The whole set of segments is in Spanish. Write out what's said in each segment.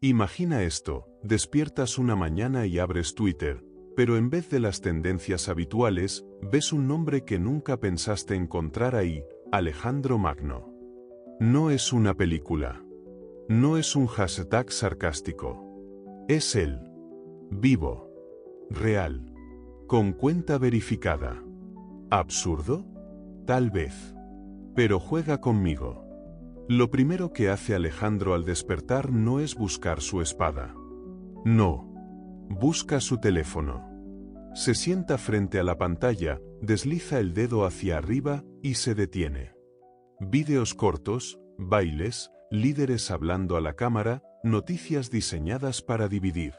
Imagina esto, despiertas una mañana y abres Twitter, pero en vez de las tendencias habituales, ves un nombre que nunca pensaste encontrar ahí, Alejandro Magno. No es una película. No es un hashtag sarcástico. Es él. Vivo. Real. Con cuenta verificada. ¿Absurdo? Tal vez. Pero juega conmigo. Lo primero que hace Alejandro al despertar no es buscar su espada. No. Busca su teléfono. Se sienta frente a la pantalla, desliza el dedo hacia arriba y se detiene. Vídeos cortos, bailes, líderes hablando a la cámara, noticias diseñadas para dividir.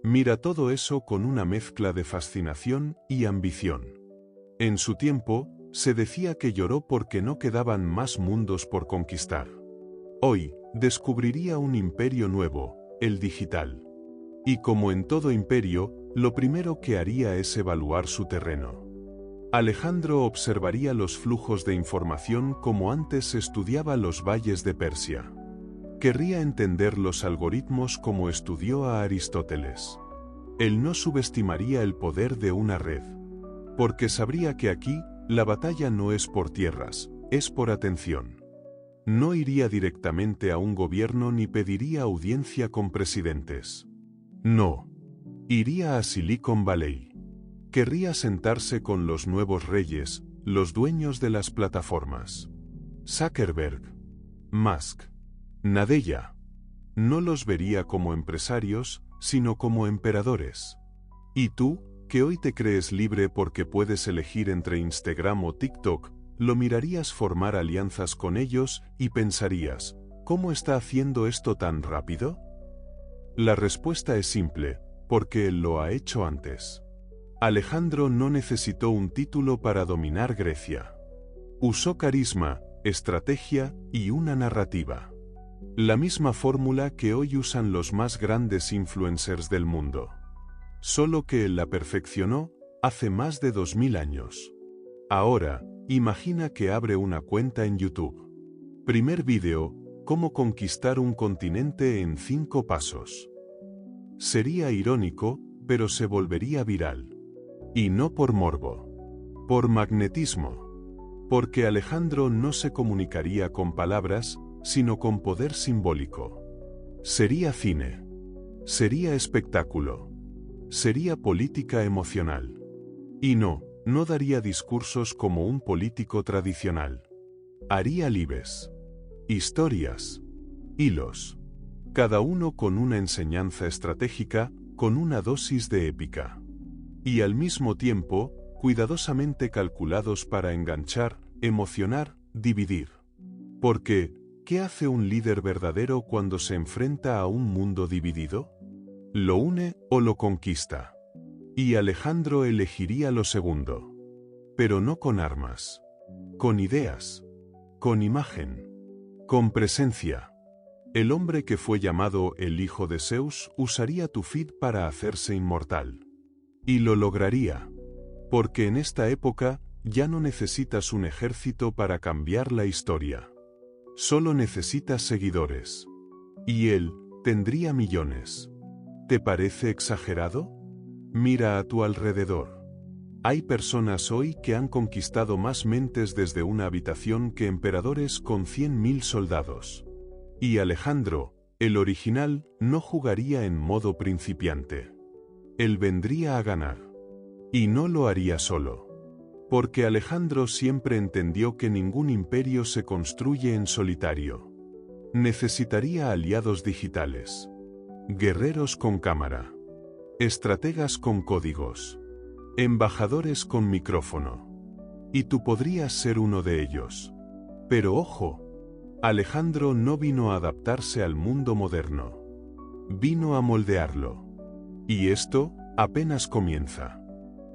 Mira todo eso con una mezcla de fascinación y ambición. En su tiempo, se decía que lloró porque no quedaban más mundos por conquistar. Hoy, descubriría un imperio nuevo, el digital. Y como en todo imperio, lo primero que haría es evaluar su terreno. Alejandro observaría los flujos de información como antes estudiaba los valles de Persia. Querría entender los algoritmos como estudió a Aristóteles. Él no subestimaría el poder de una red. Porque sabría que aquí, la batalla no es por tierras, es por atención. No iría directamente a un gobierno ni pediría audiencia con presidentes. No. Iría a Silicon Valley. Querría sentarse con los nuevos reyes, los dueños de las plataformas. Zuckerberg. Musk. Nadella. No los vería como empresarios, sino como emperadores. ¿Y tú, que hoy te crees libre porque puedes elegir entre Instagram o TikTok, lo mirarías formar alianzas con ellos y pensarías, ¿cómo está haciendo esto tan rápido? La respuesta es simple, porque él lo ha hecho antes. Alejandro no necesitó un título para dominar Grecia. Usó carisma, estrategia y una narrativa. La misma fórmula que hoy usan los más grandes influencers del mundo. Solo que él la perfeccionó hace más de 2000 años. Ahora, imagina que abre una cuenta en YouTube. Primer vídeo, cómo conquistar un continente en 5 pasos. Sería irónico, pero se volvería viral. Y no por morbo. Por magnetismo. Porque Alejandro no se comunicaría con palabras, sino con poder simbólico. Sería cine. Sería espectáculo. Sería política emocional. Y no daría discursos como un político tradicional. Haría libres. Historias. Hilos. Cada uno con una enseñanza estratégica, con una dosis de épica. Y al mismo tiempo, cuidadosamente calculados para enganchar, emocionar, dividir. Porque, ¿qué hace un líder verdadero cuando se enfrenta a un mundo dividido? ¿Lo une o lo conquista? Y Alejandro elegiría lo segundo. Pero no con armas. Con ideas. Con imagen. Con presencia. El hombre que fue llamado el hijo de Zeus usaría tu feed para hacerse inmortal. Y lo lograría. Porque en esta época, ya no necesitas un ejército para cambiar la historia. Solo necesitas seguidores. Y él tendría millones. ¿Te parece exagerado? Mira a tu alrededor. Hay personas hoy que han conquistado más mentes desde una habitación que emperadores con 100.000 soldados. Y Alejandro, el original, no jugaría en modo principiante. Él vendría a ganar. Y no lo haría solo. Porque Alejandro siempre entendió que ningún imperio se construye en solitario. Necesitaría aliados digitales. Guerreros con cámara. Estrategas con códigos. Embajadores con micrófono. Y tú podrías ser uno de ellos. Pero ojo, Alejandro no vino a adaptarse al mundo moderno. Vino a moldearlo. Y esto, apenas comienza.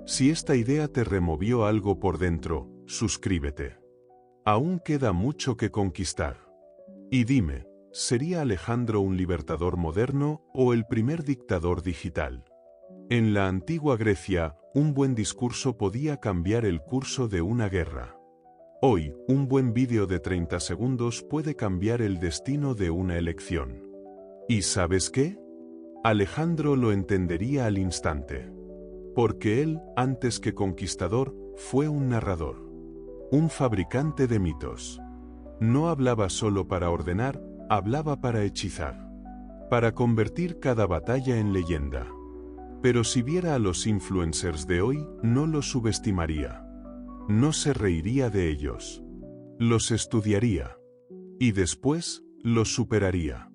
Si esta idea te removió algo por dentro, suscríbete. Aún queda mucho que conquistar. Y dime, ¿sería Alejandro un libertador moderno o el primer dictador digital? En la antigua Grecia, un buen discurso podía cambiar el curso de una guerra. Hoy, un buen vídeo de 30 segundos puede cambiar el destino de una elección. ¿Y sabes qué? Alejandro lo entendería al instante. Porque él, antes que conquistador, fue un narrador. Un fabricante de mitos. No hablaba solo para ordenar, hablaba para hechizar. Para convertir cada batalla en leyenda. Pero si viera a los influencers de hoy, no los subestimaría. No se reiría de ellos. Los estudiaría. Y después, los superaría.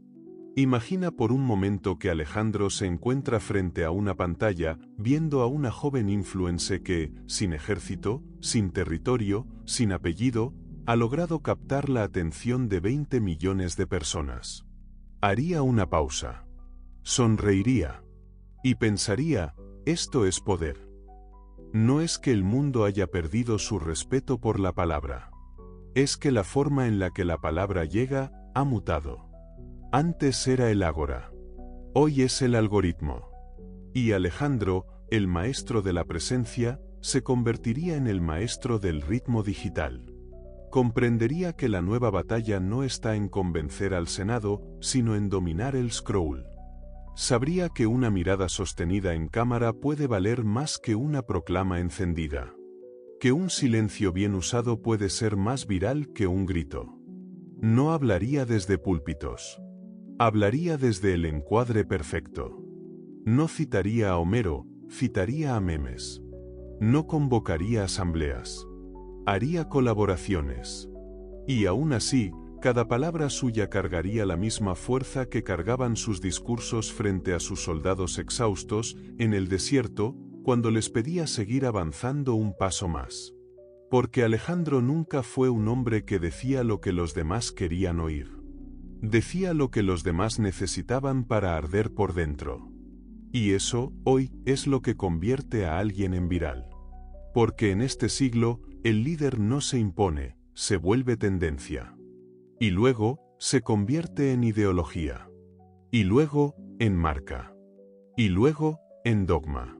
Imagina por un momento que Alejandro se encuentra frente a una pantalla, viendo a una joven influencer que, sin ejército, sin territorio, sin apellido, ha logrado captar la atención de 20 millones de personas. Haría una pausa. Sonreiría. Y pensaría, esto es poder. No es que el mundo haya perdido su respeto por la palabra. Es que la forma en la que la palabra llega, ha mutado. Antes era el ágora. Hoy es el algoritmo. Y Alejandro, el maestro de la presencia, se convertiría en el maestro del ritmo digital. Comprendería que la nueva batalla no está en convencer al Senado, sino en dominar el scroll. Sabría que una mirada sostenida en cámara puede valer más que una proclama encendida. Que un silencio bien usado puede ser más viral que un grito. No hablaría desde púlpitos. Hablaría desde el encuadre perfecto. No citaría a Homero, citaría a memes. No convocaría asambleas. Haría colaboraciones. Y aún así, cada palabra suya cargaría la misma fuerza que cargaban sus discursos frente a sus soldados exhaustos, en el desierto, cuando les pedía seguir avanzando un paso más. Porque Alejandro nunca fue un hombre que decía lo que los demás querían oír. Decía lo que los demás necesitaban para arder por dentro. Y eso, hoy, es lo que convierte a alguien en viral. Porque en este siglo, el líder no se impone, se vuelve tendencia. Y luego, se convierte en ideología. Y luego, en marca. Y luego, en dogma.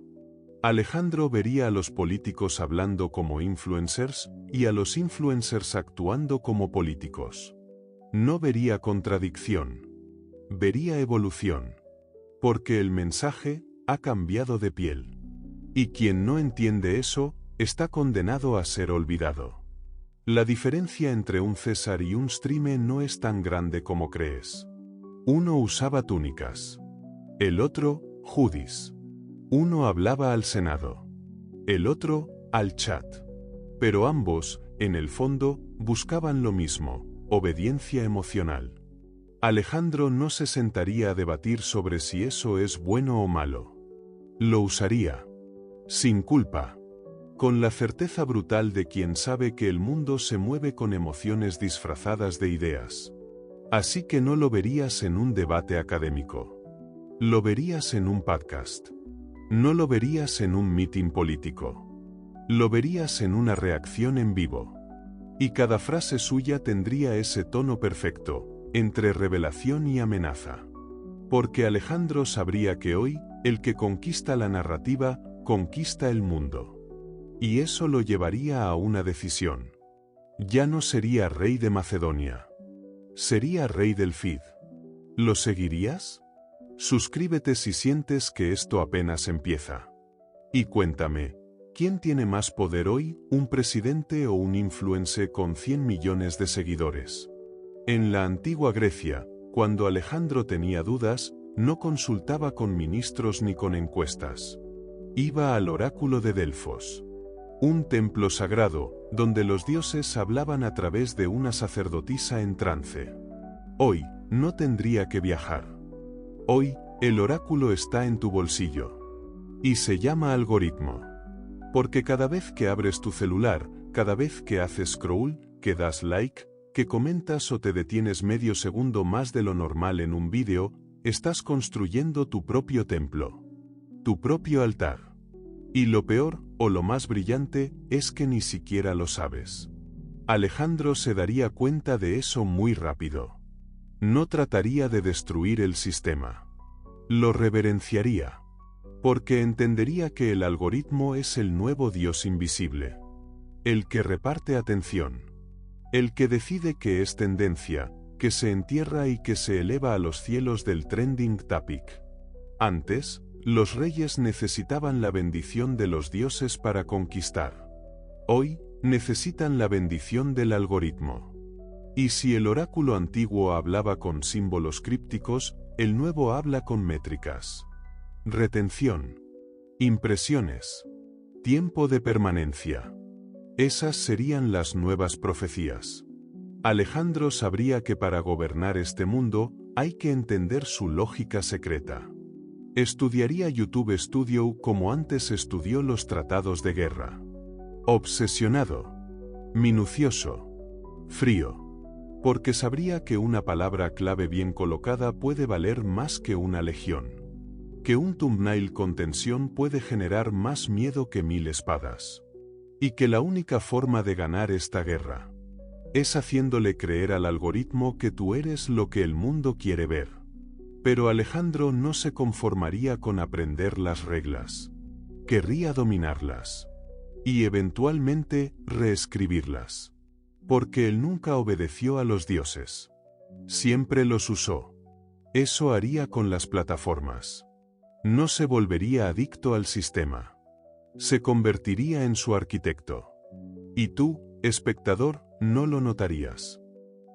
Alejandro vería a los políticos hablando como influencers, y a los influencers actuando como políticos. No vería contradicción. Vería evolución. Porque el mensaje ha cambiado de piel. Y quien no entiende eso, está condenado a ser olvidado. La diferencia entre un César y un Streame no es tan grande como crees. Uno usaba túnicas. El otro, hoodies. Uno hablaba al Senado. El otro, al chat. Pero ambos, en el fondo, buscaban lo mismo, obediencia emocional. Alejandro no se sentaría a debatir sobre si eso es bueno o malo. Lo usaría. Sin culpa. Con la certeza brutal de quien sabe que el mundo se mueve con emociones disfrazadas de ideas. Así que no lo verías en un debate académico. Lo verías en un podcast. No lo verías en un meeting político. Lo verías en una reacción en vivo. Y cada frase suya tendría ese tono perfecto, entre revelación y amenaza. Porque Alejandro sabría que hoy, el que conquista la narrativa, conquista el mundo. Y eso lo llevaría a una decisión. Ya no sería rey de Macedonia. Sería rey del feed. ¿Lo seguirías? Suscríbete si sientes que esto apenas empieza. Y cuéntame, ¿quién tiene más poder hoy, un presidente o un influencer con 100 millones de seguidores? En la antigua Grecia, cuando Alejandro tenía dudas, no consultaba con ministros ni con encuestas. Iba al oráculo de Delfos. Un templo sagrado, donde los dioses hablaban a través de una sacerdotisa en trance. Hoy, no tendría que viajar. Hoy, el oráculo está en tu bolsillo. Y se llama algoritmo. Porque cada vez que abres tu celular, cada vez que haces scroll, que das like, que comentas o te detienes medio segundo más de lo normal en un vídeo, estás construyendo tu propio templo. Tu propio altar. Y lo peor, o lo más brillante, es que ni siquiera lo sabes. Alejandro se daría cuenta de eso muy rápido. No trataría de destruir el sistema. Lo reverenciaría. Porque entendería que el algoritmo es el nuevo Dios invisible. El que reparte atención. El que decide qué es tendencia, que se entierra y que se eleva a los cielos del trending topic. Antes, los reyes necesitaban la bendición de los dioses para conquistar. Hoy, necesitan la bendición del algoritmo. Y si el oráculo antiguo hablaba con símbolos crípticos, el nuevo habla con métricas. Retención. Impresiones. Tiempo de permanencia. Esas serían las nuevas profecías. Alejandro sabría que para gobernar este mundo, hay que entender su lógica secreta. Estudiaría YouTube Studio como antes estudió los tratados de guerra. Obsesionado. Minucioso. Frío. Porque sabría que una palabra clave bien colocada puede valer más que una legión. Que un thumbnail con tensión puede generar más miedo que 1000 espadas. Y que la única forma de ganar esta guerra es haciéndole creer al algoritmo que tú eres lo que el mundo quiere ver. Pero Alejandro no se conformaría con aprender las reglas. Querría dominarlas. Y eventualmente reescribirlas. Porque él nunca obedeció a los dioses. Siempre los usó. Eso haría con las plataformas. No se volvería adicto al sistema. Se convertiría en su arquitecto. Y tú, espectador, no lo notarías.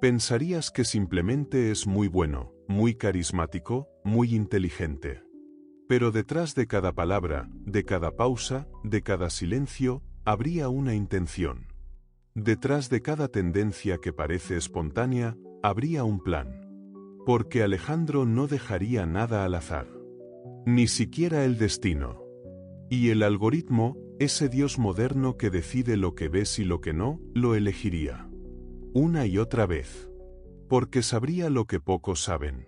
Pensarías que simplemente es muy bueno, muy carismático, muy inteligente. Pero detrás de cada palabra, de cada pausa, de cada silencio, habría una intención. Detrás de cada tendencia que parece espontánea, habría un plan. Porque Alejandro no dejaría nada al azar. Ni siquiera el destino. Y el algoritmo, ese Dios moderno que decide lo que ves y lo que no, lo elegiría. Una y otra vez. Porque sabría lo que pocos saben.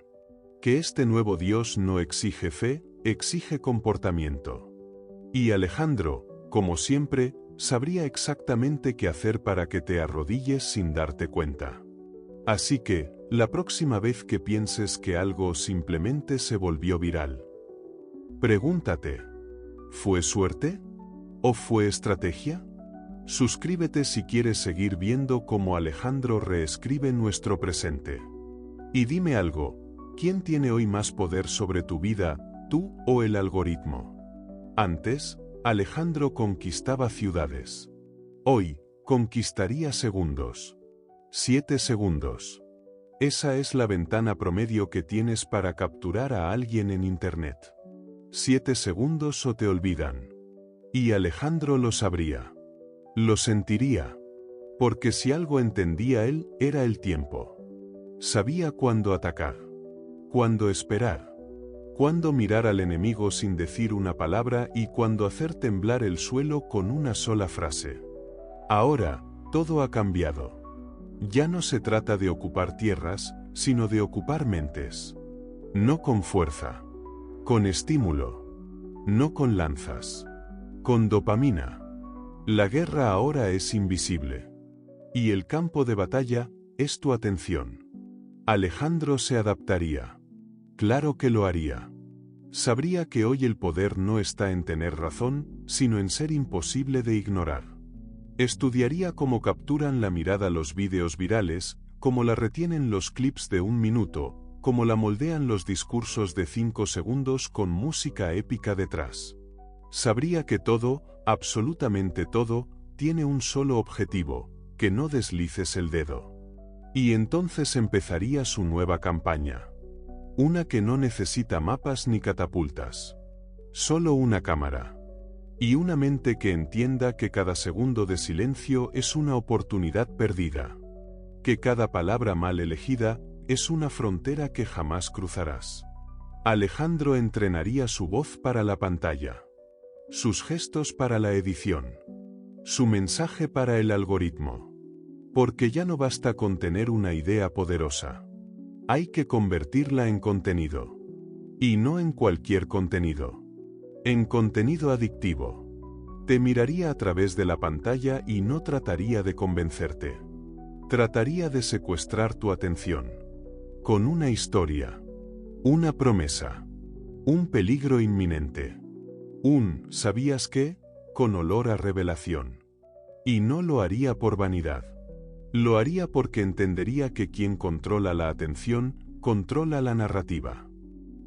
Que este nuevo Dios no exige fe, exige comportamiento. Y Alejandro, como siempre, sabría exactamente qué hacer para que te arrodilles sin darte cuenta. Así que, la próxima vez que pienses que algo simplemente se volvió viral, pregúntate, ¿fue suerte? ¿O fue estrategia? Suscríbete si quieres seguir viendo cómo Alejandro reescribe nuestro presente. Y dime algo, ¿quién tiene hoy más poder sobre tu vida, tú o el algoritmo? Antes, Alejandro conquistaba ciudades. Hoy, conquistaría segundos. 7 segundos. Esa es la ventana promedio que tienes para capturar a alguien en Internet. 7 segundos o te olvidan. Y Alejandro lo sabría. Lo sentiría. Porque si algo entendía él, era el tiempo. Sabía cuándo atacar. Cuándo esperar. Cuándo mirar al enemigo sin decir una palabra y cuándo hacer temblar el suelo con una sola frase. Ahora, todo ha cambiado. Ya no se trata de ocupar tierras, sino de ocupar mentes. No con fuerza. Con estímulo. No con lanzas. Con dopamina. La guerra ahora es invisible. Y el campo de batalla es tu atención. Alejandro se adaptaría. Claro que lo haría. Sabría que hoy el poder no está en tener razón, sino en ser imposible de ignorar. Estudiaría cómo capturan la mirada los vídeos virales, cómo la retienen los clips de 1 minuto, cómo la moldean los discursos de 5 segundos con música épica detrás. Sabría que todo, absolutamente todo, tiene un solo objetivo, que no deslices el dedo. Y entonces empezaría su nueva campaña. Una que no necesita mapas ni catapultas. Solo una cámara. Y una mente que entienda que cada segundo de silencio es una oportunidad perdida. Que cada palabra mal elegida es una frontera que jamás cruzarás. Alejandro entrenaría su voz para la pantalla. Sus gestos para la edición. Su mensaje para el algoritmo. Porque ya no basta con tener una idea poderosa. Hay que convertirla en contenido. Y no en cualquier contenido. En contenido adictivo. Te miraría a través de la pantalla y no trataría de convencerte. Trataría de secuestrar tu atención. Con una historia. Una promesa. Un peligro inminente. ¿Sabías qué? Con olor a revelación. Y no lo haría por vanidad. Lo haría porque entendería que quien controla la atención, controla la narrativa.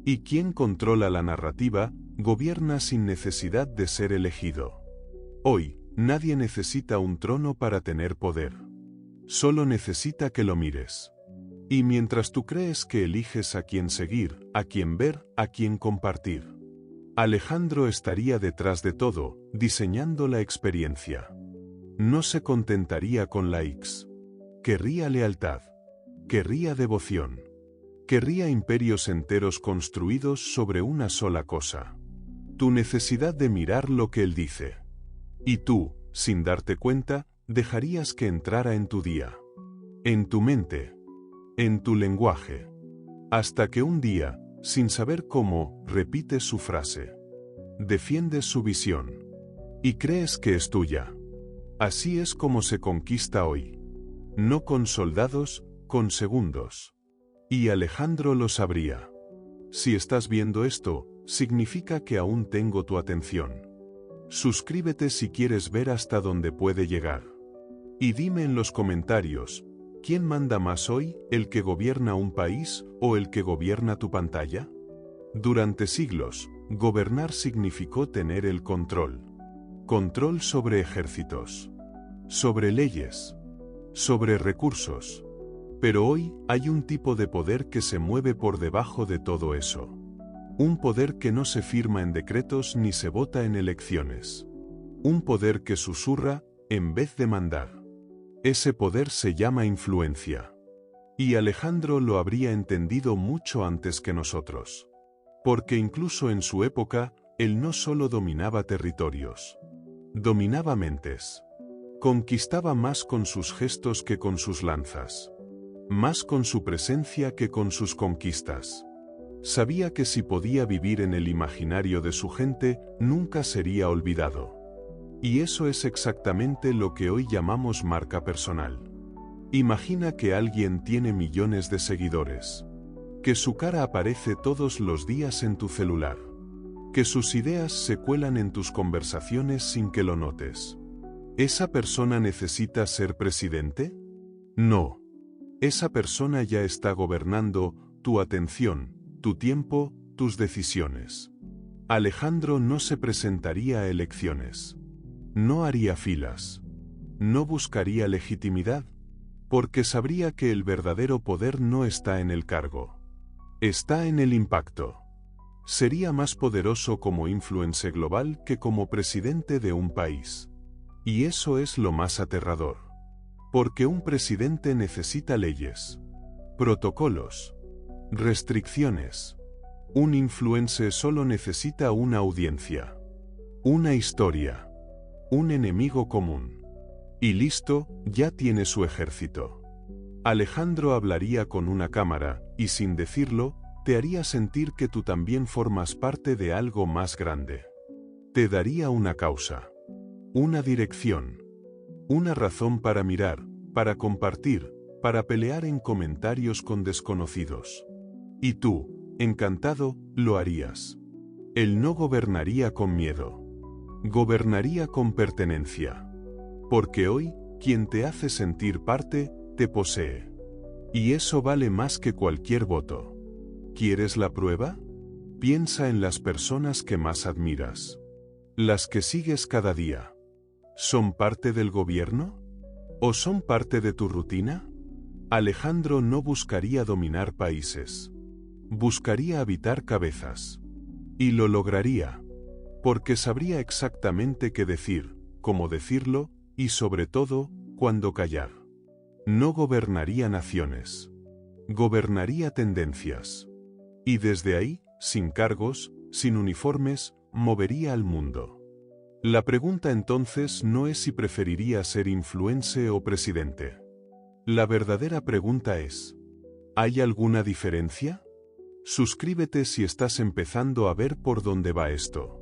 Y quien controla la narrativa, gobierna sin necesidad de ser elegido. Hoy, nadie necesita un trono para tener poder. Solo necesita que lo mires. Y mientras tú crees que eliges a quién seguir, a quién ver, a quién compartir, Alejandro estaría detrás de todo, diseñando la experiencia. No se contentaría con likes. Querría lealtad. Querría devoción. Querría imperios enteros construidos sobre una sola cosa. Tu necesidad de mirar lo que él dice. Y tú, sin darte cuenta, dejarías que entrara en tu día. En tu mente. En tu lenguaje. Hasta que un día, sin saber cómo, repites su frase. Defiendes su visión. Y crees que es tuya. Así es como se conquista hoy. No con soldados, con segundos. Y Alejandro lo sabría. Si estás viendo esto, significa que aún tengo tu atención. Suscríbete si quieres ver hasta dónde puede llegar. Y dime en los comentarios, ¿quién manda más hoy, el que gobierna un país o el que gobierna tu pantalla? Durante siglos, gobernar significó tener el control. Control sobre ejércitos. Sobre leyes. Sobre recursos. Pero hoy hay un tipo de poder que se mueve por debajo de todo eso. Un poder que no se firma en decretos ni se vota en elecciones. Un poder que susurra, en vez de mandar. Ese poder se llama influencia. Y Alejandro lo habría entendido mucho antes que nosotros. Porque incluso en su época, él no solo dominaba territorios. Dominaba mentes. Conquistaba más con sus gestos que con sus lanzas. Más con su presencia que con sus conquistas. Sabía que si podía vivir en el imaginario de su gente, nunca sería olvidado. Y eso es exactamente lo que hoy llamamos marca personal. Imagina que alguien tiene millones de seguidores. Que su cara aparece todos los días en tu celular. Que sus ideas se cuelan en tus conversaciones sin que lo notes. ¿Esa persona necesita ser presidente? No. Esa persona ya está gobernando tu atención, tu tiempo, tus decisiones. Alejandro no se presentaría a elecciones. No haría filas. No buscaría legitimidad. Porque sabría que el verdadero poder no está en el cargo. Está en el impacto. Sería más poderoso como influencer global que como presidente de un país. Y eso es lo más aterrador. Porque un presidente necesita leyes, protocolos, restricciones. Un influencer solo necesita una audiencia, una historia, un enemigo común. Y listo, ya tiene su ejército. Alejandro hablaría con una cámara, y sin decirlo, te haría sentir que tú también formas parte de algo más grande. Te daría una causa, una dirección, una razón para mirar, para compartir, para pelear en comentarios con desconocidos. Y tú, encantado, lo harías. Él no gobernaría con miedo. Gobernaría con pertenencia. Porque hoy, quien te hace sentir parte, te posee. Y eso vale más que cualquier voto. ¿Quieres la prueba? Piensa en las personas que más admiras. Las que sigues cada día. ¿Son parte del gobierno? ¿O son parte de tu rutina? Alejandro no buscaría dominar países. Buscaría habitar cabezas. Y lo lograría. Porque sabría exactamente qué decir, cómo decirlo, y sobre todo, cuándo callar. No gobernaría naciones. Gobernaría tendencias. Y desde ahí, sin cargos, sin uniformes, movería al mundo. La pregunta entonces no es si preferiría ser influencer o presidente. La verdadera pregunta es, ¿hay alguna diferencia? Suscríbete si estás empezando a ver por dónde va esto.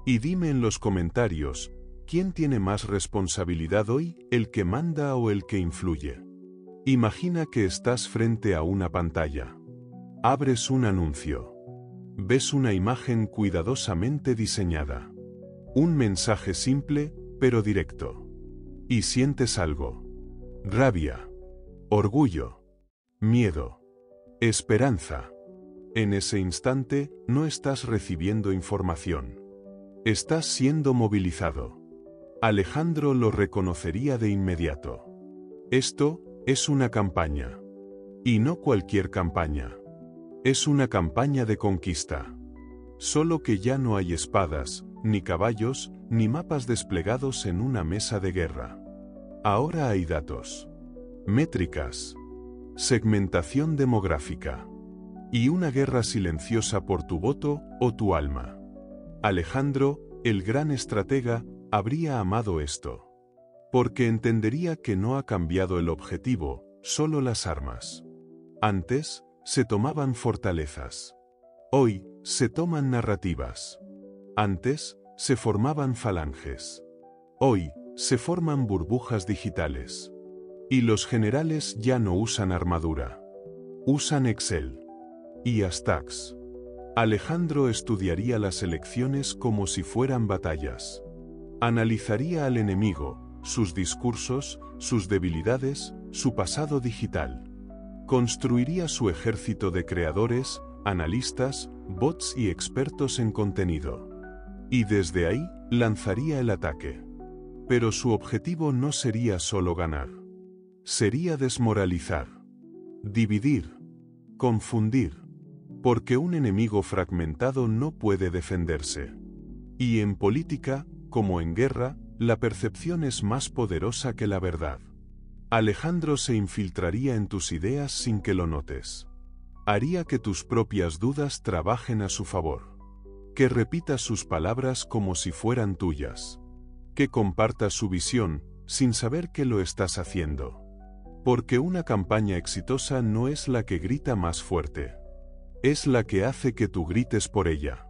Y dime en los comentarios, ¿quién tiene más responsabilidad hoy, el que manda o el que influye? Imagina que estás frente a una pantalla. Abres un anuncio. Ves una imagen cuidadosamente diseñada. Un mensaje simple, pero directo. Y sientes algo. rabia, orgullo, miedo, esperanza. En ese instante, no estás recibiendo información. Estás siendo movilizado. Alejandro lo reconocería de inmediato. Esto es una campaña. Y no cualquier campaña. Es una campaña de conquista. Solo que ya no hay espadas, ni caballos, ni mapas desplegados en una mesa de guerra. Ahora hay datos, métricas, segmentación demográfica y una guerra silenciosa por tu voto o tu alma. Alejandro, el gran estratega, habría amado esto. Porque entendería que no ha cambiado el objetivo, solo las armas. Antes, se tomaban fortalezas. Hoy, se toman narrativas. Antes, se formaban falanges. Hoy, se forman burbujas digitales. Y los generales ya no usan armadura. Usan Excel. Y hashtags. Alejandro estudiaría las elecciones como si fueran batallas. Analizaría al enemigo, sus discursos, sus debilidades, su pasado digital. Construiría su ejército de creadores, analistas, bots y expertos en contenido. Y desde ahí, lanzaría el ataque. Pero su objetivo no sería solo ganar. Sería desmoralizar. Dividir. Confundir. Porque un enemigo fragmentado no puede defenderse. Y en política, como en guerra, la percepción es más poderosa que la verdad. Alejandro se infiltraría en tus ideas sin que lo notes. Haría que tus propias dudas trabajen a su favor. Que repitas sus palabras como si fueran tuyas. Que compartas su visión, sin saber que lo estás haciendo. Porque una campaña exitosa no es la que grita más fuerte. Es la que hace que tú grites por ella.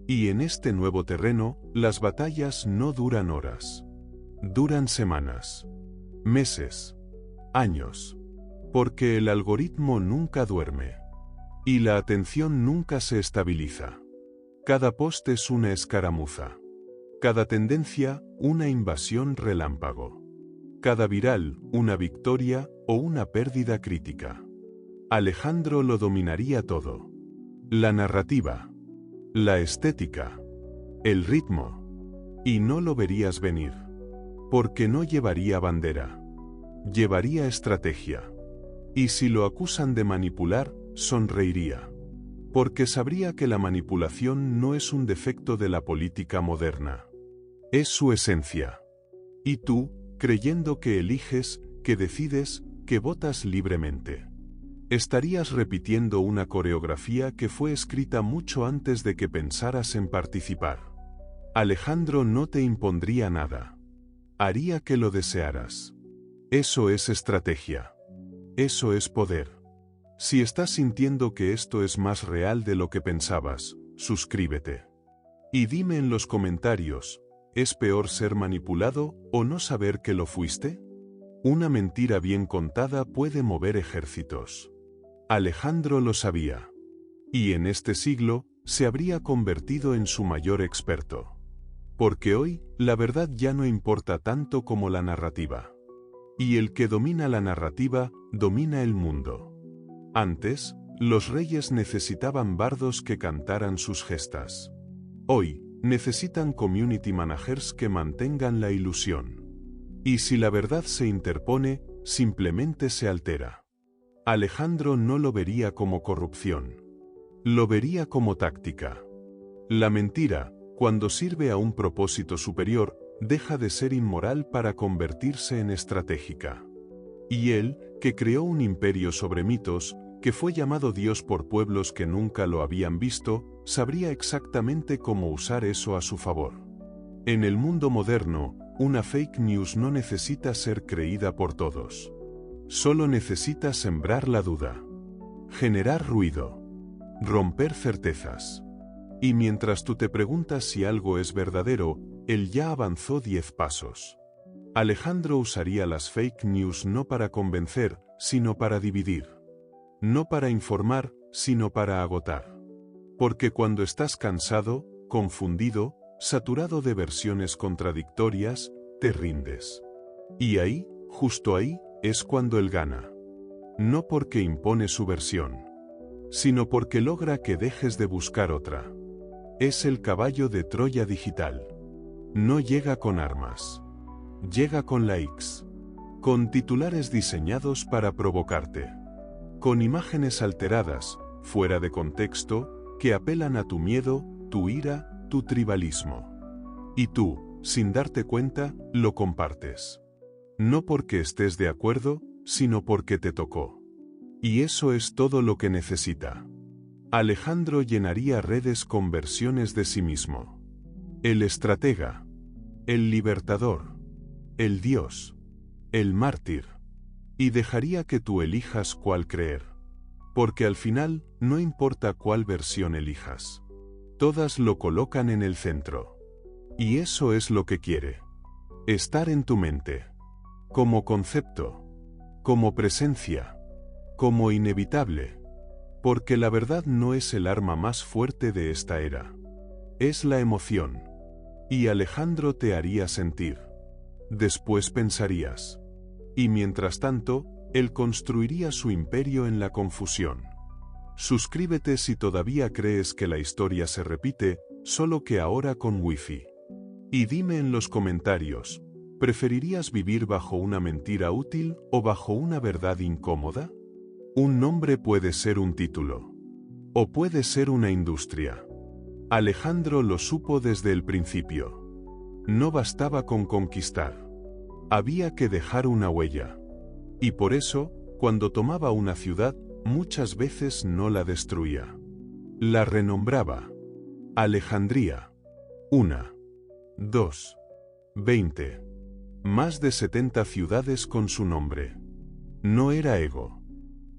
Y en este nuevo terreno, las batallas no duran horas. Duran semanas. Meses. Años. Porque el algoritmo nunca duerme. Y la atención nunca se estabiliza. Cada post es una escaramuza. Cada tendencia, una invasión relámpago. Cada viral, una victoria o una pérdida crítica. Alejandro lo dominaría todo. La narrativa. La estética. El ritmo. Y no lo verías venir. Porque no llevaría bandera. Llevaría estrategia. Y si lo acusan de manipular, sonreiría. Porque sabría que la manipulación no es un defecto de la política moderna. Es su esencia. Y tú, creyendo que eliges, que decides, que votas libremente. Estarías repitiendo una coreografía que fue escrita mucho antes de que pensaras en participar. Alejandro no te impondría nada. Haría que lo desearas. Eso es estrategia. Eso es poder. Si estás sintiendo que esto es más real de lo que pensabas, suscríbete. Y dime en los comentarios, ¿es peor ser manipulado o no saber que lo fuiste? Una mentira bien contada puede mover ejércitos. Alejandro lo sabía. Y en este siglo, se habría convertido en su mayor experto. Porque hoy, la verdad ya no importa tanto como la narrativa. Y el que domina la narrativa, domina el mundo. Antes, los reyes necesitaban bardos que cantaran sus gestas. Hoy, necesitan community managers que mantengan la ilusión. Y si la verdad se interpone, simplemente se altera. Alejandro no lo vería como corrupción. Lo vería como táctica. La mentira, cuando sirve a un propósito superior, deja de ser inmoral para convertirse en estratégica. Y él, que creó un imperio sobre mitos, que fue llamado Dios por pueblos que nunca lo habían visto, sabría exactamente cómo usar eso a su favor. En el mundo moderno, una fake news no necesita ser creída por todos. Solo necesita sembrar la duda. Generar ruido. Romper certezas. Y mientras tú te preguntas si algo es verdadero, él ya avanzó 10 pasos. Alejandro usaría las fake news no para convencer, sino para dividir. No para informar, sino para agotar. Porque cuando estás cansado, confundido, saturado de versiones contradictorias, te rindes. Y ahí, justo ahí, es cuando él gana. No porque impone su versión, sino porque logra que dejes de buscar otra. Es el caballo de Troya digital. No llega con armas. Llega con likes. Con titulares diseñados para provocarte. Con imágenes alteradas, fuera de contexto, que apelan a tu miedo, tu ira, tu tribalismo. Y tú, sin darte cuenta, lo compartes. No porque estés de acuerdo, sino porque te tocó. Y eso es todo lo que necesita. Alejandro llenaría redes con versiones de sí mismo. El estratega. El libertador. El dios. El mártir. Y dejaría que tú elijas cuál creer. Porque al final, no importa cuál versión elijas. Todas lo colocan en el centro. Y eso es lo que quiere. Estar en tu mente. Como concepto. Como presencia. Como inevitable. Porque la verdad no es el arma más fuerte de esta era. Es la emoción. Y Alejandro te haría sentir. Después pensarías. Y mientras tanto, él construiría su imperio en la confusión. Suscríbete si todavía crees que la historia se repite, solo que ahora con Wi-Fi. Y dime en los comentarios, ¿preferirías vivir bajo una mentira útil o bajo una verdad incómoda? Un nombre puede ser un título. O puede ser una industria. Alejandro lo supo desde el principio. No bastaba con conquistar. Había que dejar una huella. Y por eso, cuando tomaba una ciudad, muchas veces no la destruía. La renombraba. Alejandría. 1, 2, 20. Más de 70 ciudades con su nombre. No era ego.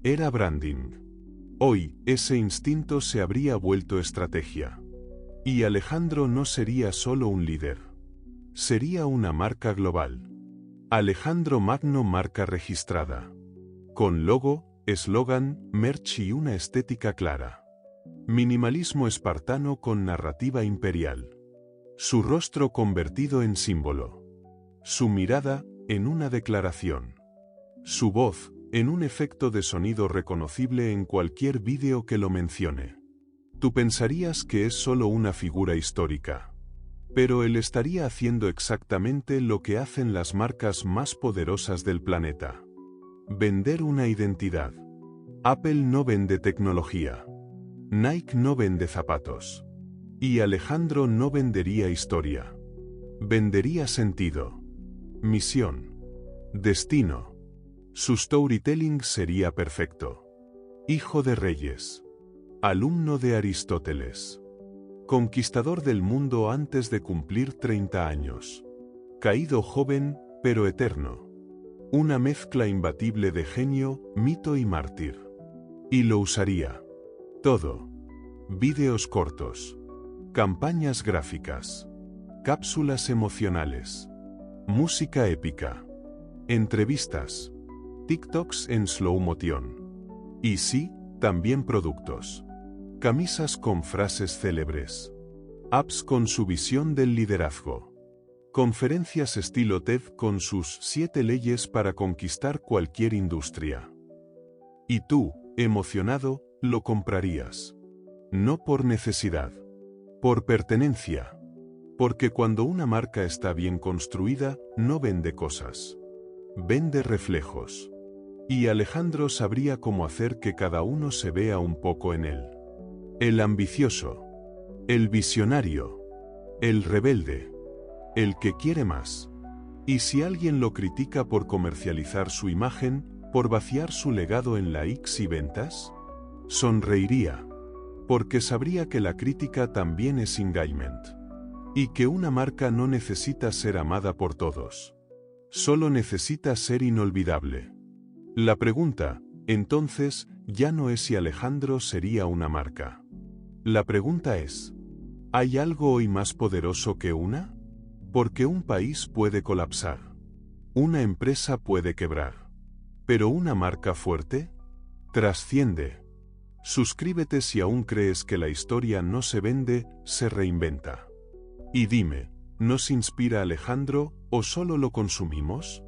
Era branding. Hoy, ese instinto se habría vuelto estrategia. Y Alejandro no sería solo un líder. Sería una marca global. Alejandro Magno, marca registrada. Con logo, eslogan, merch y una estética clara. Minimalismo espartano con narrativa imperial. Su rostro convertido en símbolo. Su mirada, en una declaración. Su voz, en un efecto de sonido reconocible en cualquier vídeo que lo mencione. Tú pensarías que es solo una figura histórica. Pero él estaría haciendo exactamente lo que hacen las marcas más poderosas del planeta. Vender una identidad. Apple no vende tecnología. Nike no vende zapatos. Y Alejandro no vendería historia. Vendería sentido. Misión. Destino. Su storytelling sería perfecto. Hijo de reyes. Alumno de Aristóteles. Conquistador del mundo antes de cumplir 30 años. Caído joven, pero eterno. Una mezcla imbatible de genio, mito y mártir. Y lo usaría. Todo. Vídeos cortos. Campañas gráficas. Cápsulas emocionales. Música épica. Entrevistas. TikToks en slow motion. Y sí, también productos. Camisas con frases célebres. Apps con su visión del liderazgo. Conferencias estilo TED con sus 7 leyes para conquistar cualquier industria. Y tú, emocionado, lo comprarías. No por necesidad. Por pertenencia. Porque cuando una marca está bien construida, no vende cosas. Vende reflejos. Y Alejandro sabría cómo hacer que cada uno se vea un poco en él. El ambicioso. El visionario. El rebelde. El que quiere más. Y si alguien lo critica por comercializar su imagen, por vaciar su legado en likes y ventas, sonreiría. Porque sabría que la crítica también es engagement. Y que una marca no necesita ser amada por todos. Solo necesita ser inolvidable. La pregunta, entonces, ya no es si Alejandro sería una marca. La pregunta es, ¿hay algo hoy más poderoso que una? Porque un país puede colapsar. Una empresa puede quebrar. Pero una marca fuerte trasciende. Suscríbete si aún crees que la historia no se vende, se reinventa. Y dime, ¿nos inspira Alejandro o solo lo consumimos?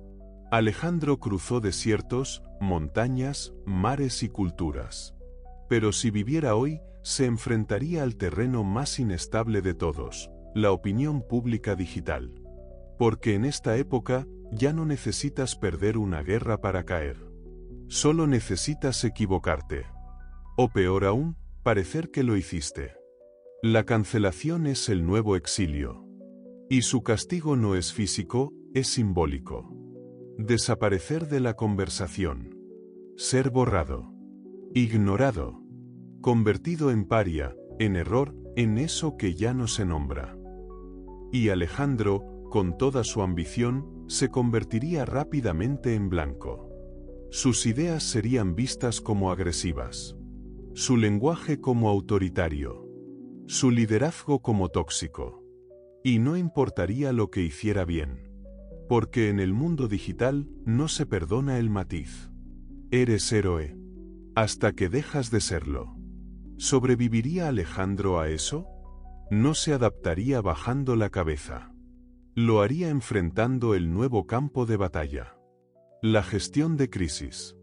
Alejandro cruzó desiertos, montañas, mares y culturas. Pero si viviera hoy, se enfrentaría al terreno más inestable de todos, la opinión pública digital. Porque en esta época, ya no necesitas perder una guerra para caer. Solo necesitas equivocarte. O peor aún, parecer que lo hiciste. La cancelación es el nuevo exilio. Y su castigo no es físico, es simbólico. Desaparecer de la conversación. Ser borrado. Ignorado. Convertido en paria, en error, en eso que ya no se nombra. Y Alejandro, con toda su ambición, se convertiría rápidamente en blanco. Sus ideas serían vistas como agresivas. Su lenguaje como autoritario. Su liderazgo como tóxico. Y no importaría lo que hiciera bien. Porque en el mundo digital no se perdona el matiz. Eres héroe. Hasta que dejas de serlo. ¿Sobreviviría Alejandro a eso? No se adaptaría bajando la cabeza. Lo haría enfrentando el nuevo campo de batalla. La gestión de crisis.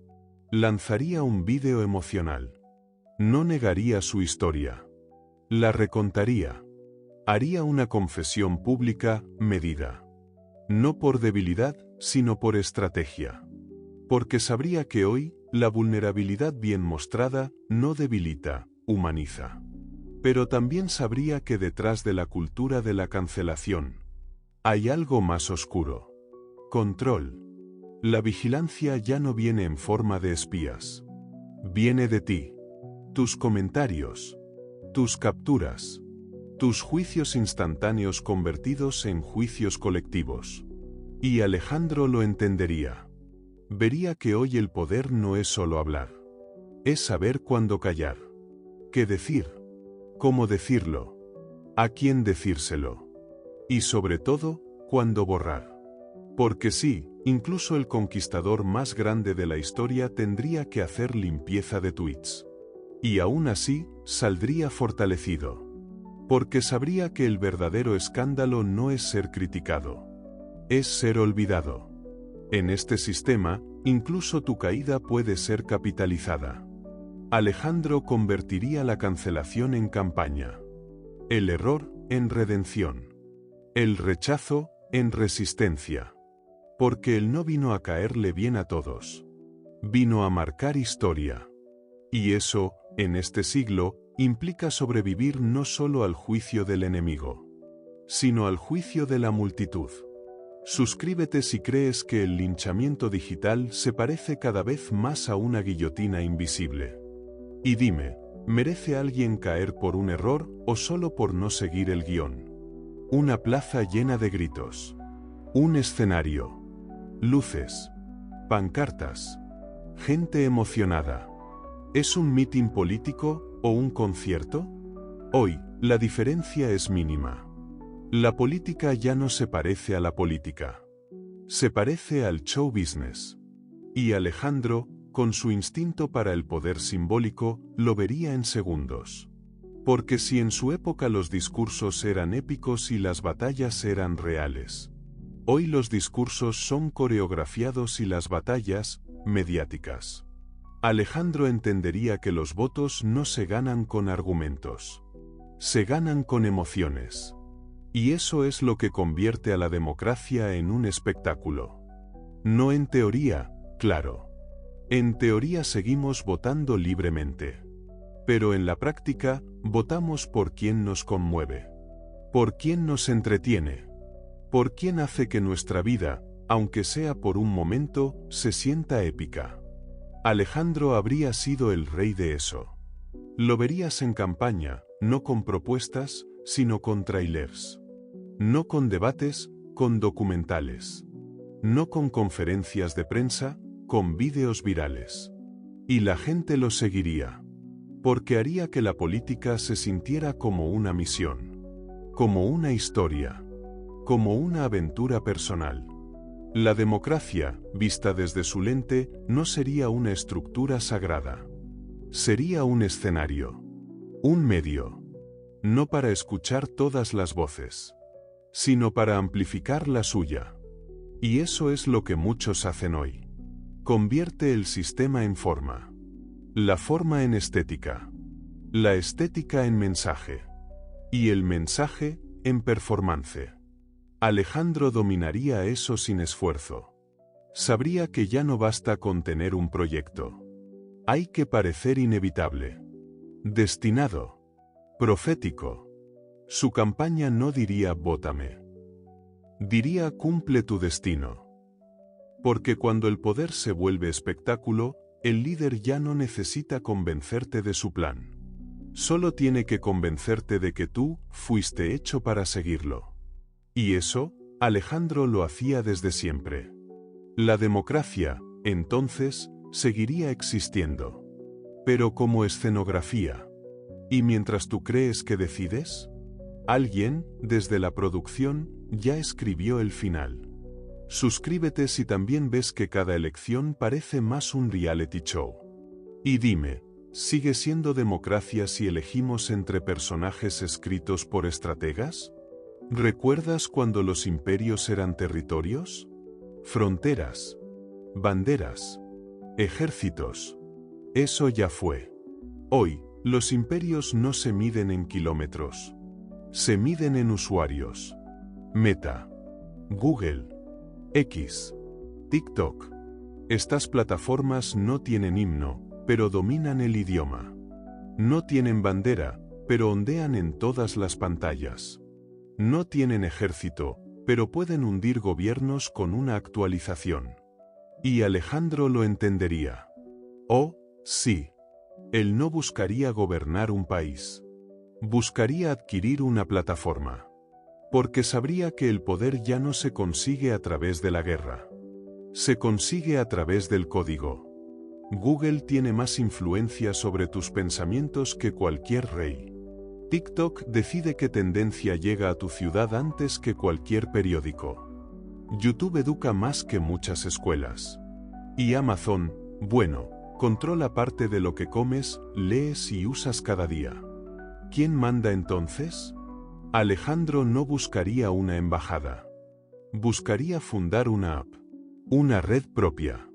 Lanzaría un vídeo emocional. No negaría su historia. La recontaría. Haría una confesión pública, medida. No por debilidad, sino por estrategia. Porque sabría que hoy, la vulnerabilidad bien mostrada, no debilita, humaniza. Pero también sabría que detrás de la cultura de la cancelación, hay algo más oscuro. Control. La vigilancia ya no viene en forma de espías. Viene de ti. Tus comentarios. Tus capturas. Tus juicios instantáneos convertidos en juicios colectivos. Y Alejandro lo entendería. Vería que hoy el poder no es solo hablar. Es saber cuándo callar. ¿Qué decir? ¿Cómo decirlo? ¿A quién decírselo? Y sobre todo, ¿cuándo borrar? Porque sí, incluso el conquistador más grande de la historia tendría que hacer limpieza de tweets. Y aún así, saldría fortalecido. Porque sabría que el verdadero escándalo no es ser criticado. Es ser olvidado. En este sistema, incluso tu caída puede ser capitalizada. Alejandro convertiría la cancelación en campaña. El error, en redención. El rechazo, en resistencia. Porque él no vino a caerle bien a todos. Vino a marcar historia. Y eso, en este siglo, implica sobrevivir no solo al juicio del enemigo, sino al juicio de la multitud. Suscríbete si crees que el linchamiento digital se parece cada vez más a una guillotina invisible. Y dime, ¿merece alguien caer por un error o solo por no seguir el guión? Una plaza llena de gritos. Un escenario. Luces. Pancartas. Gente emocionada. ¿Es un mitin político o un concierto? Hoy, la diferencia es mínima. La política ya no se parece a la política. Se parece al show business. Y Alejandro, con su instinto para el poder simbólico, lo vería en segundos. Porque si en su época los discursos eran épicos y las batallas eran reales, hoy los discursos son coreografiados y las batallas, mediáticas. Alejandro entendería que los votos no se ganan con argumentos. Se ganan con emociones. Y eso es lo que convierte a la democracia en un espectáculo. No en teoría, claro. En teoría seguimos votando libremente. Pero en la práctica, votamos por quien nos conmueve. Por quien nos entretiene. Por quien hace que nuestra vida, aunque sea por un momento, se sienta épica. Alejandro habría sido el rey de eso. Lo verías en campaña, no con propuestas, sino con trailers. No con debates, con documentales. No con conferencias de prensa, con vídeos virales. Y la gente lo seguiría. Porque haría que la política se sintiera como una misión. Como una historia. Como una aventura personal. La democracia, vista desde su lente, no sería una estructura sagrada. Sería un escenario. Un medio. No para escuchar todas las voces, sino para amplificar la suya. Y eso es lo que muchos hacen hoy. Convierte el sistema en forma. La forma en estética. La estética en mensaje. Y el mensaje en performance. Alejandro dominaría eso sin esfuerzo. Sabría que ya no basta con tener un proyecto. Hay que parecer inevitable. Destinado. Profético. Su campaña no diría «vótame». Diría «cumple tu destino». Porque cuando el poder se vuelve espectáculo, el líder ya no necesita convencerte de su plan. Solo tiene que convencerte de que tú fuiste hecho para seguirlo. Y eso, Alejandro lo hacía desde siempre. La democracia, entonces, seguiría existiendo. Pero como escenografía. ¿Y mientras tú crees que decides? Alguien, desde la producción, ya escribió el final. Suscríbete si también ves que cada elección parece más un reality show. Y dime, ¿sigue siendo democracia si elegimos entre personajes escritos por estrategas? ¿Recuerdas cuando los imperios eran territorios? Fronteras. Banderas. Ejércitos. Eso ya fue. Hoy, los imperios no se miden en kilómetros. Se miden en usuarios. Meta. Google. X. TikTok. Estas plataformas no tienen himno, pero dominan el idioma. No tienen bandera, pero ondean en todas las pantallas. No tienen ejército, pero pueden hundir gobiernos con una actualización. Y Alejandro lo entendería. Oh, sí. Él no buscaría gobernar un país. Buscaría adquirir una plataforma. Porque sabría que el poder ya no se consigue a través de la guerra. Se consigue a través del código. Google tiene más influencia sobre tus pensamientos que cualquier rey. TikTok decide qué tendencia llega a tu ciudad antes que cualquier periódico. YouTube educa más que muchas escuelas. Y Amazon, bueno, controla parte de lo que comes, lees y usas cada día. ¿Quién manda entonces? Alejandro no buscaría una embajada. Buscaría fundar una app. Una red propia.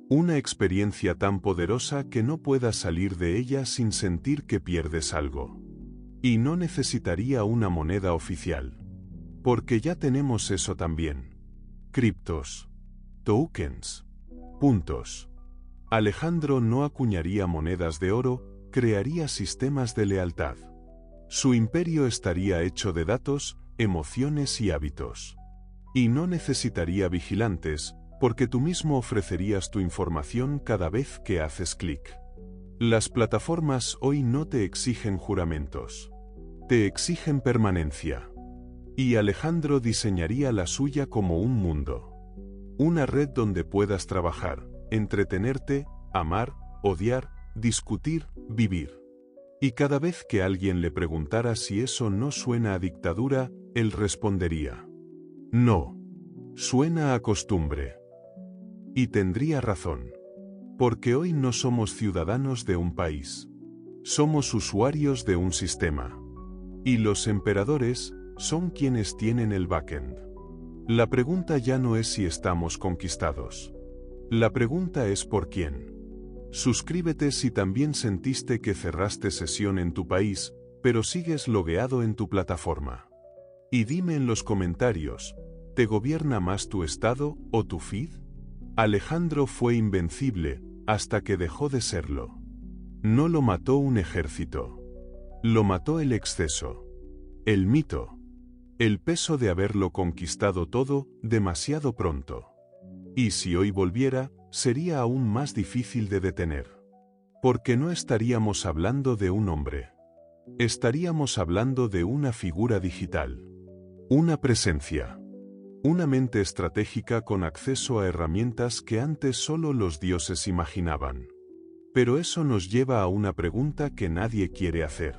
Una experiencia tan poderosa que no puedas salir de ella sin sentir que pierdes algo. Y no necesitaría una moneda oficial. Porque ya tenemos eso también. Criptos. Tokens. Puntos. Alejandro no acuñaría monedas de oro, crearía sistemas de lealtad. Su imperio estaría hecho de datos, emociones y hábitos. Y no necesitaría vigilantes, porque tú mismo ofrecerías tu información cada vez que haces clic. Las plataformas hoy no te exigen juramentos. Te exigen permanencia. Y Alejandro diseñaría la suya como un mundo. Una red donde puedas trabajar, entretenerte, amar, odiar, discutir, vivir. Y cada vez que alguien le preguntara si eso no suena a dictadura, él respondería: no. Suena a costumbre. Y tendría razón. Porque hoy no somos ciudadanos de un país. Somos usuarios de un sistema. Y los emperadores son quienes tienen el backend. La pregunta ya no es si estamos conquistados. La pregunta es ¿por quién? Suscríbete si también sentiste que cerraste sesión en tu país, pero sigues logueado en tu plataforma. Y dime en los comentarios, ¿te gobierna más tu estado o tu feed? Alejandro fue invencible, hasta que dejó de serlo. No lo mató un ejército. Lo mató el exceso. El mito. El peso de haberlo conquistado todo, demasiado pronto. Y si hoy volviera, sería aún más difícil de detener. Porque no estaríamos hablando de un hombre. Estaríamos hablando de una figura digital. Una presencia. Una mente estratégica con acceso a herramientas que antes solo los dioses imaginaban. Pero eso nos lleva a una pregunta que nadie quiere hacer.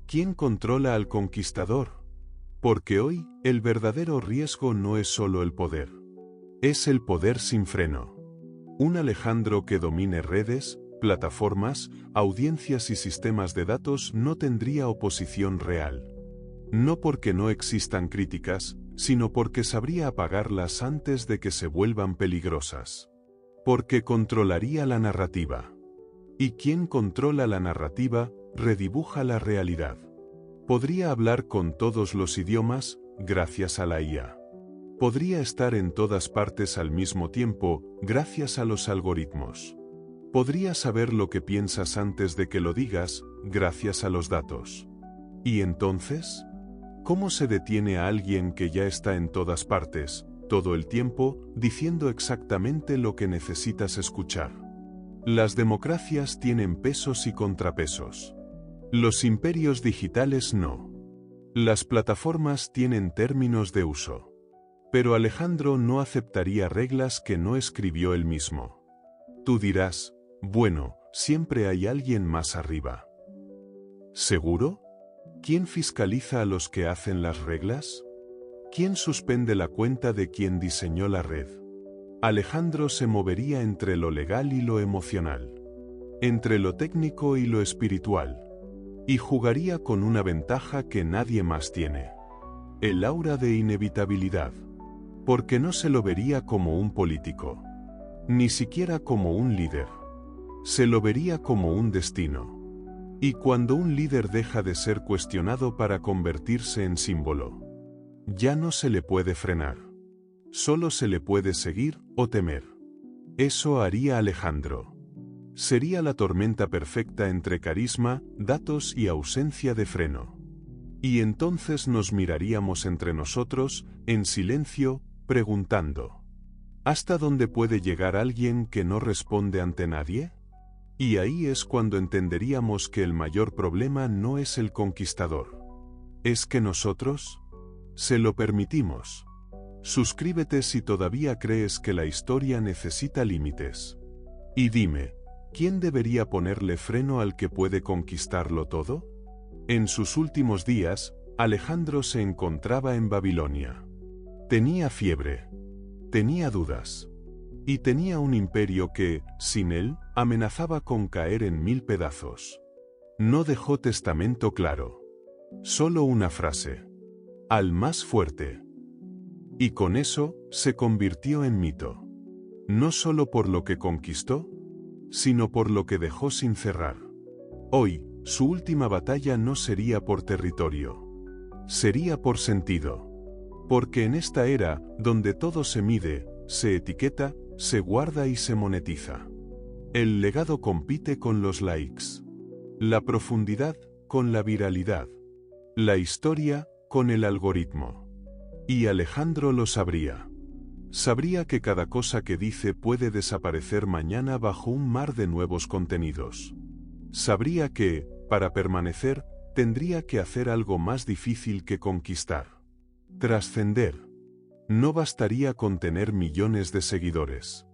¿Quién controla al conquistador? Porque hoy, el verdadero riesgo no es solo el poder. Es el poder sin freno. Un Alejandro que domine redes, plataformas, audiencias y sistemas de datos no tendría oposición real. No porque no existan críticas, sino porque sabría apagarlas antes de que se vuelvan peligrosas. Porque controlaría la narrativa. Y quien controla la narrativa, redibuja la realidad. Podría hablar con todos los idiomas, gracias a la IA. Podría estar en todas partes al mismo tiempo, gracias a los algoritmos. Podría saber lo que piensas antes de que lo digas, gracias a los datos. ¿Y entonces? ¿Cómo se detiene a alguien que ya está en todas partes, todo el tiempo, diciendo exactamente lo que necesitas escuchar? Las democracias tienen pesos y contrapesos. Los imperios digitales no. Las plataformas tienen términos de uso. Pero Alejandro no aceptaría reglas que no escribió él mismo. Tú dirás, bueno, siempre hay alguien más arriba. ¿Seguro? ¿Quién fiscaliza a los que hacen las reglas? ¿Quién suspende la cuenta de quien diseñó la red? Alejandro se movería entre lo legal y lo emocional. Entre lo técnico y lo espiritual. Y jugaría con una ventaja que nadie más tiene. El aura de inevitabilidad. Porque no se lo vería como un político. Ni siquiera como un líder. Se lo vería como un destino. Y cuando un líder deja de ser cuestionado para convertirse en símbolo, ya no se le puede frenar. Solo se le puede seguir o temer. Eso haría Alejandro. Sería la tormenta perfecta entre carisma, datos y ausencia de freno. Y entonces nos miraríamos entre nosotros, en silencio, preguntando: ¿hasta dónde puede llegar alguien que no responde ante nadie? Y ahí es cuando entenderíamos que el mayor problema no es el conquistador. Es que nosotros se lo permitimos. Suscríbete si todavía crees que la historia necesita límites. Y dime, ¿quién debería ponerle freno al que puede conquistarlo todo? En sus últimos días, Alejandro se encontraba en Babilonia. Tenía fiebre. Tenía dudas. Y tenía un imperio que, sin él, amenazaba con caer en 1000 pedazos. No dejó testamento claro. Solo una frase. Al más fuerte. Y con eso, se convirtió en mito. No solo por lo que conquistó, sino por lo que dejó sin cerrar. Hoy, su última batalla no sería por territorio. Sería por sentido. Porque en esta era, donde todo se mide, se etiqueta, se guarda y se monetiza. El legado compite con los likes. La profundidad, con la viralidad. La historia, con el algoritmo. Y Alejandro lo sabría. Sabría que cada cosa que dice puede desaparecer mañana bajo un mar de nuevos contenidos. Sabría que, para permanecer, tendría que hacer algo más difícil que conquistar. Trascender. No bastaría con tener millones de seguidores.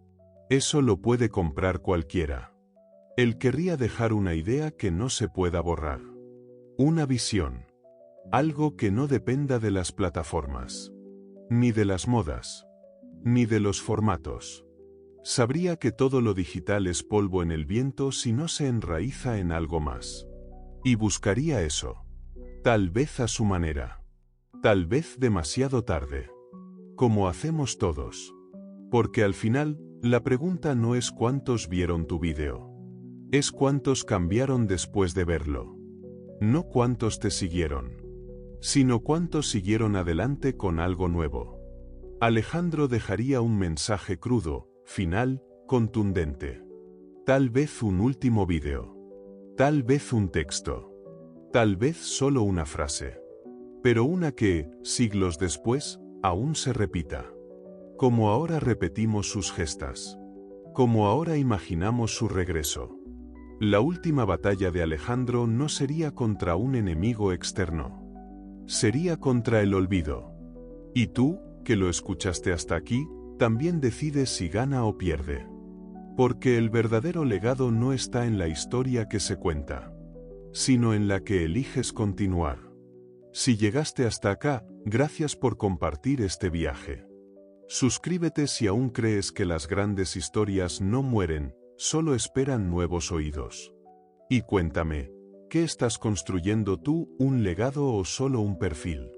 Eso lo puede comprar cualquiera. Él querría dejar una idea que no se pueda borrar. Una visión. Algo que no dependa de las plataformas. Ni de las modas. Ni de los formatos. Sabría que todo lo digital es polvo en el viento si no se enraiza en algo más. Y buscaría eso. Tal vez a su manera. Tal vez demasiado tarde. Como hacemos todos. Porque al final, la pregunta no es cuántos vieron tu vídeo. Es cuántos cambiaron después de verlo. No cuántos te siguieron. Sino cuántos siguieron adelante con algo nuevo. Alejandro dejaría un mensaje crudo, final, contundente. Tal vez un último vídeo. Tal vez un texto. Tal vez solo una frase. Pero una que, siglos después, aún se repita. Como ahora repetimos sus gestas. Como ahora imaginamos su regreso. La última batalla de Alejandro no sería contra un enemigo externo. Sería contra el olvido. Y tú, que lo escuchaste hasta aquí, también decides si gana o pierde. Porque el verdadero legado no está en la historia que se cuenta, sino en la que eliges continuar. Si llegaste hasta acá, gracias por compartir este viaje. Suscríbete si aún crees que las grandes historias no mueren, solo esperan nuevos oídos. Y cuéntame, ¿qué estás construyendo tú, un legado o solo un perfil?